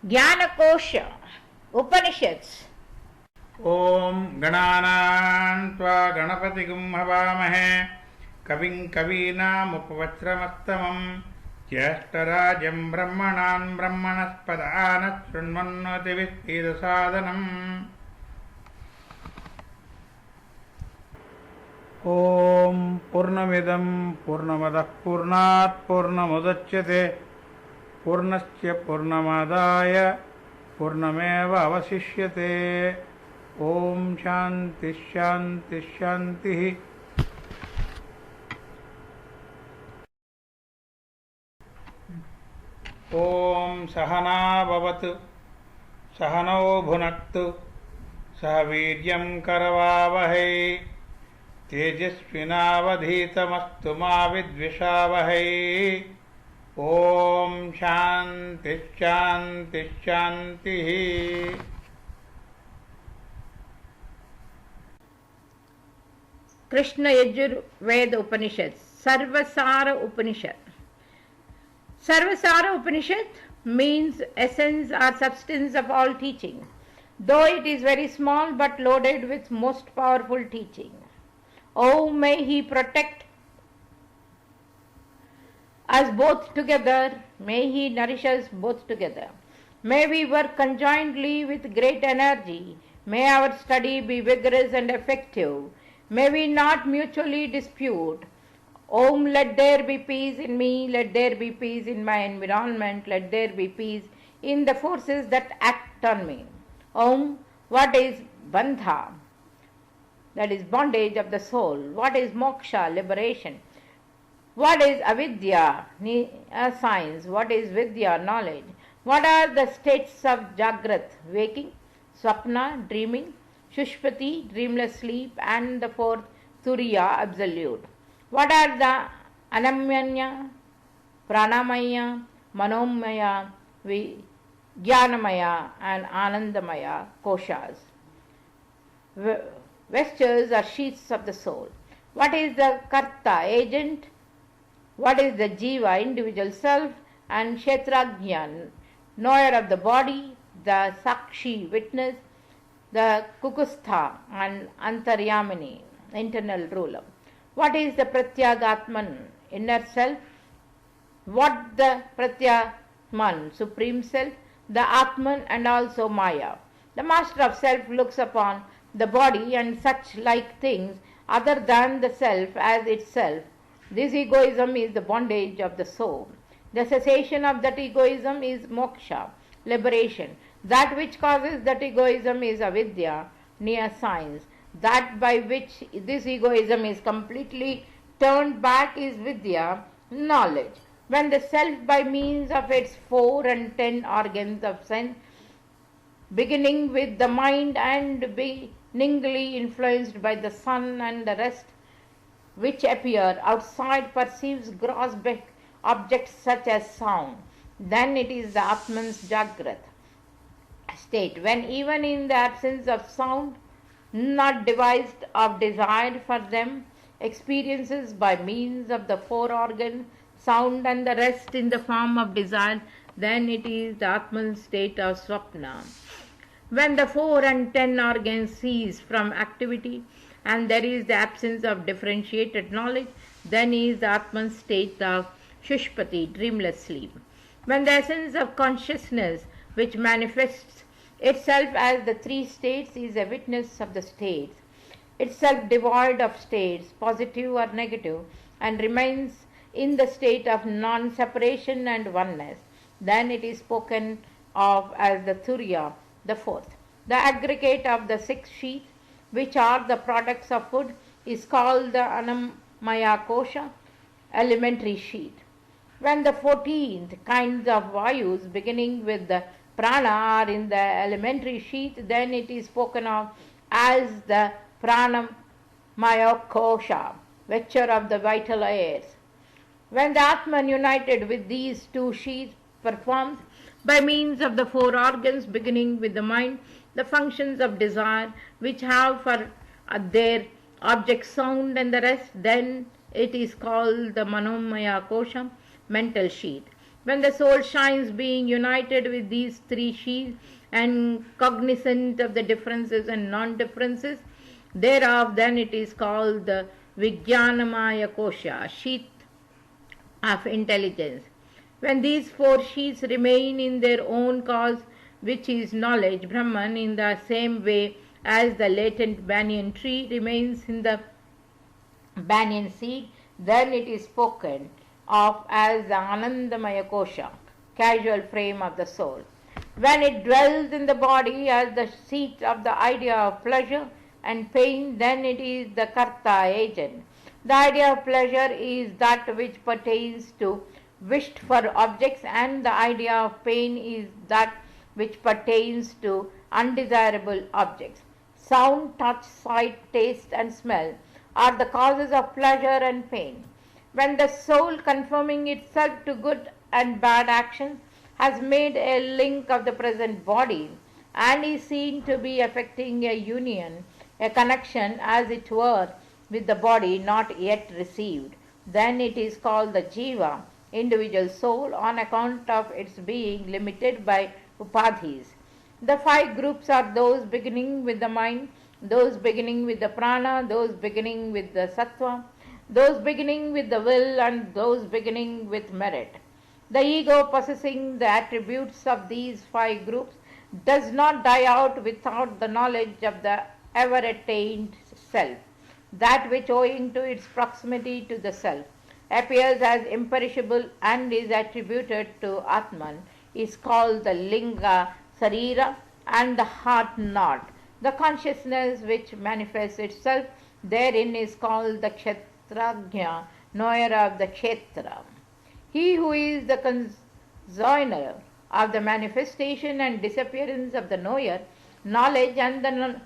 Jnanakosha, Upanishads. Om Gananam Tva Ganapatigum Havamahe Kavim Kavinam Upavachramastamam Jyashtarajam Brahmanan Brahmanaspadanat Shrunvannoti Vispeda Sadhanam. Om Purnamidam Purnamadah Purnat Purnamudachyate Purnasya Purnamadaya Purnameva Avasishyate. Om Shanti Shanti Shanti. Om Sahana Bhavatu Sahano Bhunaktu Sahaviryam Karavavahai Tejasvinavadhitamastu ma vidvishavahai. Om Shanti Shanti Shanti. Krishna Yajurveda Upanishad, Sarva Sara Upanishad. Sarva Sara Upanishad means essence or substance of all teaching, though it is very small but loaded with most powerful teaching. Oh, may He protect us both together, may He nourish us both together. May we work conjointly with great energy, may our study be vigorous and effective. May we not mutually dispute. Om, let there be peace in me, let there be peace in my environment, let there be peace in the forces that act on me. Om, what is bandha? That is bondage of the soul. What is moksha? Liberation. What is avidya? Science. What is vidya? Knowledge. What are the states of jagrat? Waking, swapna, dreaming, Shushpati, dreamless sleep, and the fourth, Turiya, absolute. What are the Anamanya, Pranamaya, Manomaya, Jnanamaya, and Anandamaya koshas? Vestures or sheaths of the soul. What is the Karta, agent? What is the Jiva, individual self? And Kshetrajna, knower of the body, the Sakshi, witness, the Kukustha and Antaryamini, internal ruler. What is the Pratyagatman, inner self? What the Pratyatman, supreme self? The Atman and also Maya. The master of self looks upon the body and such like things other than the self as itself. This egoism is the bondage of the soul. The cessation of that egoism is moksha, liberation. That which causes that egoism is avidya, near science. That by which this egoism is completely turned back is vidya, knowledge. When the self by means of its 4 and 10 organs of sense, beginning with the mind and beginningly influenced by the sun and the rest which appear outside, perceives gross objects such as sound, then it is the Atman's Jagrat state, when even in the absence of sound, not devised or desired for them, experiences by means of the 4 organs, sound and the rest in the form of desire, then it is the Atman's state of Swapna. When the 4 and 10 organs cease from activity and there is the absence of differentiated knowledge, then is the Atman's state of Shushpati, dreamless sleep. When the essence of consciousness, which manifests itself as the 3 states, is a witness of the states, itself devoid of states, positive or negative, and remains in the state of non-separation and oneness, then it is spoken of as the Turiya, the fourth. The aggregate of the 6 sheaths, which are the products of food, is called the Anamaya Kosha, elementary sheath. When the 14th kinds of vayus, beginning with the prana, are in the elementary sheath, then it is spoken of as the Pranamaya Kosha, vector of the vital airs. When the Atman united with these 2 sheaths performs by means of the 4 organs, beginning with the mind, the functions of desire, which have for their object sound and the rest, then it is called the Manomaya Kosha, mental sheath. When the soul shines, being united with these three sheaths and cognizant of the differences and non-differences thereof, then it is called the Vijnanamaya Kosha, sheath of intelligence. When these four sheaths remain in their own cause, which is knowledge, Brahman, in the same way as the latent banyan tree remains in the banyan seed, then it is spoken of as the Anandamaya Kosha, casual frame of the soul. When it dwells in the body as the seat of the idea of pleasure and pain, then it is the Karta agent. The idea of pleasure is that which pertains to wished for objects, and the idea of pain is that which pertains to undesirable objects. Sound, touch, sight, taste, and smell are the causes of pleasure and pain. When the soul, conforming itself to good and bad actions, has made a link of the present body and is seen to be affecting a union, a connection as it were with the body not yet received, then it is called the Jiva, individual soul, on account of its being limited by upadhis. The five groups are those beginning with the mind, those beginning with the prana, those beginning with the sattva, those beginning with the will, and those beginning with merit. The ego, possessing the attributes of these five groups, does not die out without the knowledge of the ever attained self. That which, owing to its proximity to the self, appears as imperishable and is attributed to Atman, is called the Linga Sarira, and the heart not. The consciousness which manifests itself therein is called the Kshetrajna, knower of the Kshetra. He who is the conjoiner of the manifestation and disappearance of the knower, knowledge and the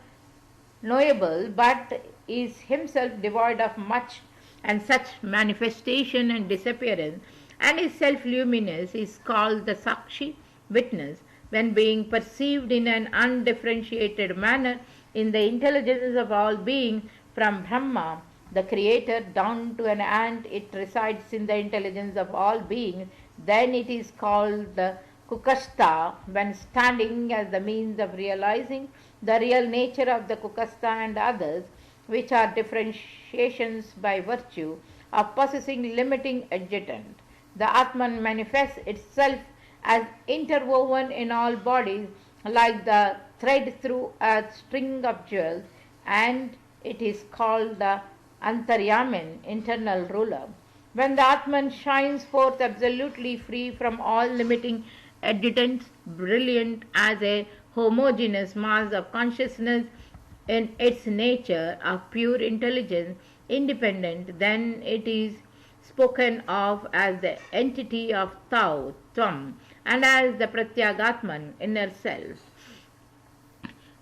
knowable, but is himself devoid of much and such manifestation and disappearance, and is self-luminous, is called the Sakshi, witness, when being perceived in an undifferentiated manner in the intelligence of all being, from Brahma, the creator, down to an ant, it resides in the intelligence of all beings, then it is called the Kukastha, when standing as the means of realizing the real nature of the Kukastha and others, which are differentiations by virtue of possessing limiting adjutant. The Atman manifests itself as interwoven in all bodies like the thread through a string of jewels, and it is called the Antaryamin, internal ruler. When the Atman shines forth absolutely free from all limiting adjutants, brilliant as a homogeneous mass of consciousness in its nature of pure intelligence, independent, then it is spoken of as the entity of Tao, Tvam, and as the Pratyagatman, inner self.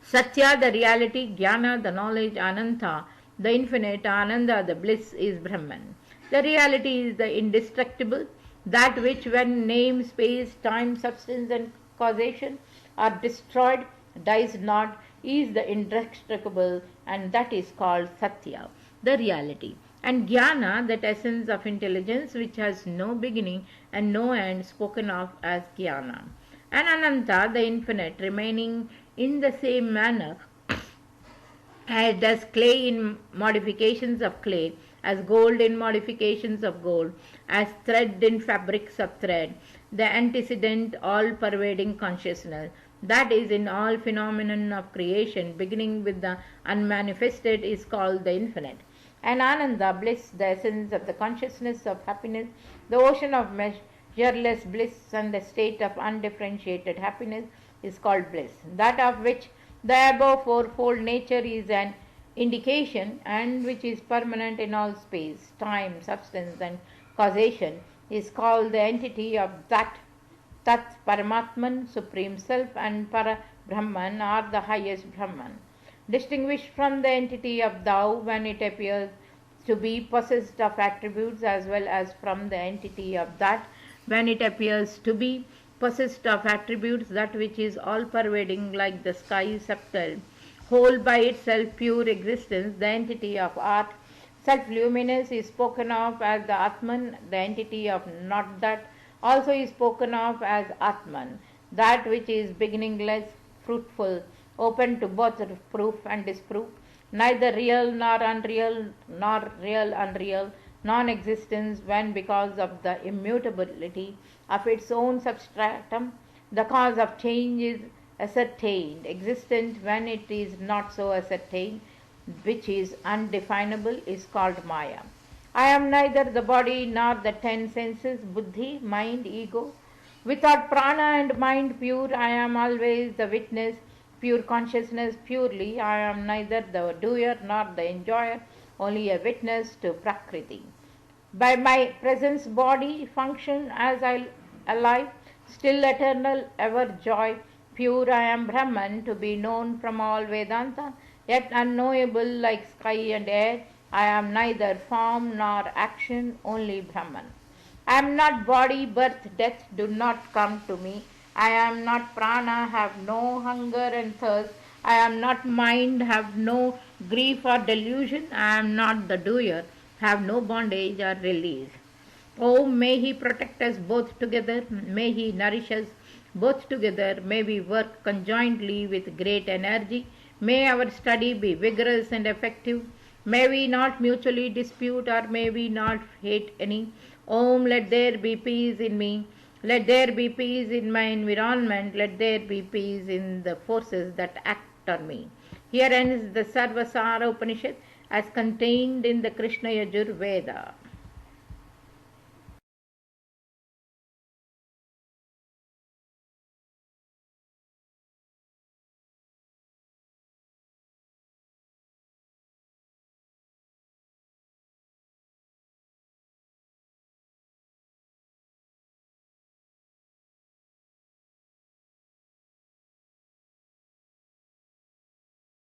Satya, the reality, Jnana, the knowledge, Ananta, the infinite, Ananda, the bliss, is Brahman. The reality is the indestructible, that which, when name, space, time, substance, and causation are destroyed, dies not, is the indestructible, and that is called Satya, the reality. And Jnana, that essence of intelligence which has no beginning and no end, spoken of as Jnana. And Ananta, the infinite, remaining in the same manner as does clay in modifications of clay, as gold in modifications of gold, as thread in fabrics of thread, the antecedent all-pervading consciousness, that is in all phenomenon of creation, beginning with the unmanifested, is called the infinite. And Ananda, bliss, the essence of the consciousness of happiness, the ocean of measureless bliss, and the state of undifferentiated happiness, is called bliss. That of which the above fourfold nature is an indication, and which is permanent in all space, time, substance, and causation, is called the entity of that. Tat, Paramatman, Supreme Self, and Para Brahman are the highest Brahman. Distinguished from the entity of Thou when it appears to be possessed of attributes, as well as from the entity of That when it appears to be possessed of attributes, that which is all-pervading like the sky, subtle, whole by itself, pure existence, the entity of Art, self-luminous, is spoken of as the Atman, the entity of Not That, also is spoken of as Atman, that which is beginningless, fruitful, open to both proof and disproof, neither real nor real unreal, non-existence when because of the immutability of its own substratum, the cause of change is ascertained, existent when it is not so ascertained, which is undefinable, is called Maya. I am neither the body nor the 10 senses, buddhi, mind, ego. Without prana and mind pure, I am always the witness, pure consciousness purely. I am neither the doer nor the enjoyer, only a witness to Prakriti. By my presence body function as I alive, still eternal, ever joy, pure I am Brahman, to be known from all Vedanta, yet unknowable like sky and air. I am neither form nor action, only Brahman. I am not body, birth, death, do not come to me. I am not prana, have no hunger and thirst. I am not mind, have no grief or delusion. I am not the doer, have no bondage or release. Oh, may He protect us both together, may He nourish us both together, may we work conjointly with great energy, may our study be vigorous and effective, may we not mutually dispute or may we not hate any. Om, let there be peace in me, let there be peace in my environment, let there be peace in the forces that act on me. Here ends the Sarva Sara Upanishad as contained in the Krishna Yajur Veda.